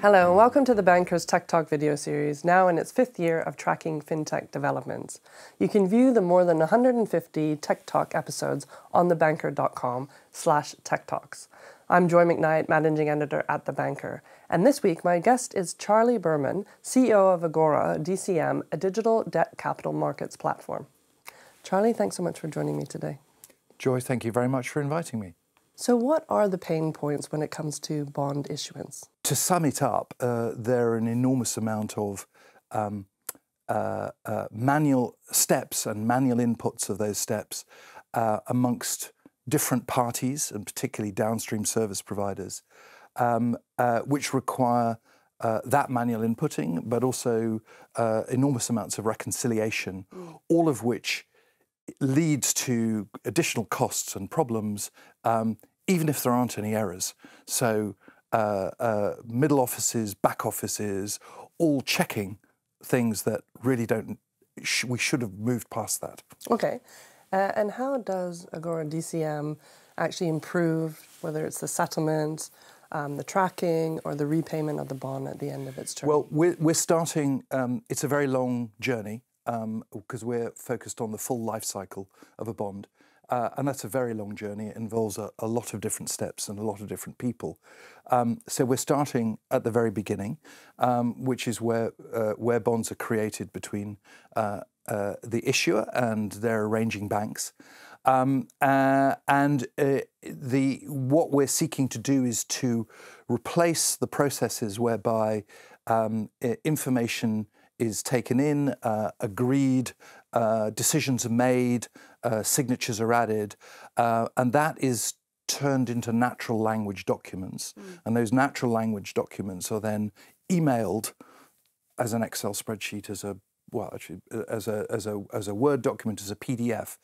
Hello and welcome to the Banker's Tech Talk video series, now in its 5th year of tracking fintech developments. You can view the more than 150 Tech Talk episodes on thebanker.com/techtalks. I'm Joy McKnight, Managing Editor at The Banker, and this week my guest is Charlie Berman, CEO of Agora DCM, a digital debt capital markets platform. Charlie, thanks so much for joining me today. Joy, thank you very much for inviting me. So what are the pain points when it comes to bond issuance? To sum it up, there are an enormous amount of manual steps and manual inputs of those steps amongst different parties, and particularly downstream service providers, which require that manual inputting, but also enormous amounts of reconciliation, all of which leads to additional costs and problems, even if there aren't any errors. So middle offices, back offices, all checking things that really don't, we should have moved past that. Okay. And how does Agora DCM actually improve, whether it's the settlement, the tracking, or the repayment of the bond at the end of its term? Well, we're starting, it's a very long journey, because we're focused on the full life cycle of a bond. And that's a very long journey. It involves a lot of different steps and a lot of different people. So we're starting at the very beginning, which is where bonds are created between the issuer and their arranging banks. What we're seeking to do is to replace the processes whereby information is taken in, agreed, decisions are made, signatures are added, and that is turned into natural language documents. And those natural language documents are then emailed as an Excel spreadsheet, as a Word document, as a PDF,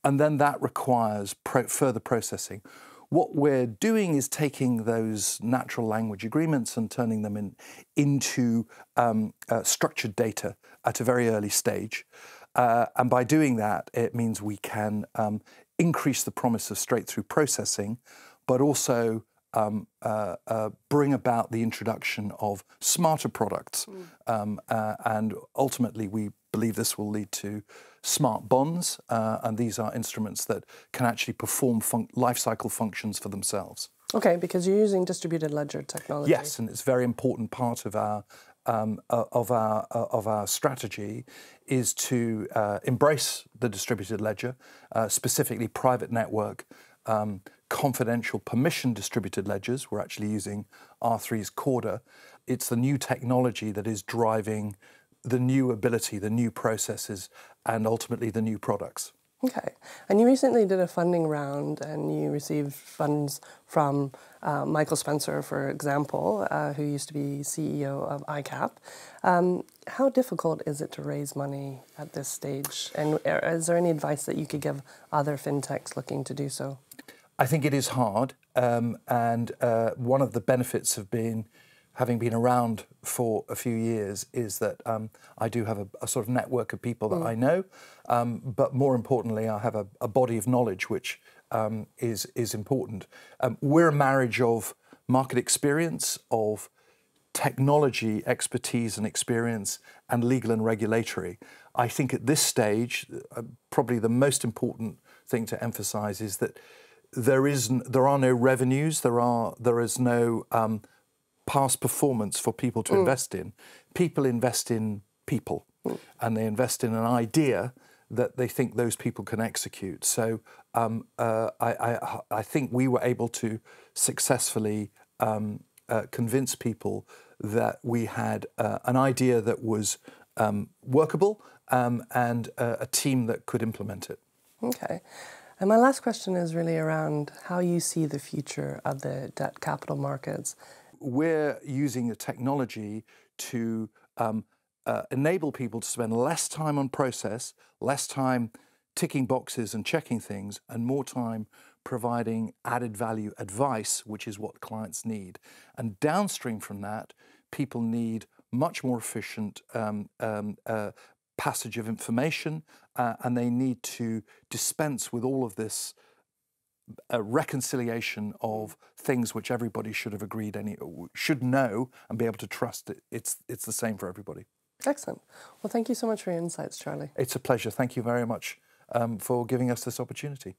and then that requires further processing. What we're doing is taking those natural language agreements and turning them into structured data at a very early stage. And by doing that, it means we can increase the promise of straight-through processing, but also bring about the introduction of smarter products. And ultimately, we believe this will lead to smart bonds, and these are instruments that can actually perform life cycle functions for themselves. Okay, because you're using distributed ledger technology. Yes, and it's a very important part of our strategy is to embrace the distributed ledger, specifically private network, confidential permission distributed ledgers. We're actually using R3's Corda. It's the new technology that is driving the new ability, the new processes, and ultimately the new products. Okay. And you recently did a funding round and you received funds from Michael Spencer, for example, who used to be CEO of ICAP. How difficult is it to raise money at this stage? And is there any advice that you could give other fintechs looking to do so? I think it is hard. And one of the benefits of having been around for a few years is that I do have a sort of network of people that I know, but more importantly, I have a body of knowledge which is important. We're a marriage of market experience, of technology expertise and experience, and legal and regulatory. I think at this stage, probably the most important thing to emphasize is that there are no revenues, there is no past performance for people to invest in. People invest in people, and they invest in an idea that they think those people can execute. So I think we were able to successfully convince people that we had an idea that was workable and a team that could implement it. Okay. And my last question is really around how you see the future of the debt capital markets. We're using the technology to enable people to spend less time on process, less time ticking boxes and checking things, and more time providing added value advice, which is what clients need. And downstream from that, people need much more efficient passage of information, and they need to dispense with all of this a reconciliation of things which everybody should have agreed, should know and be able to trust it. It's the same for everybody. Excellent. Well, thank you so much for your insights, Charlie. It's a pleasure. Thank you very much for giving us this opportunity.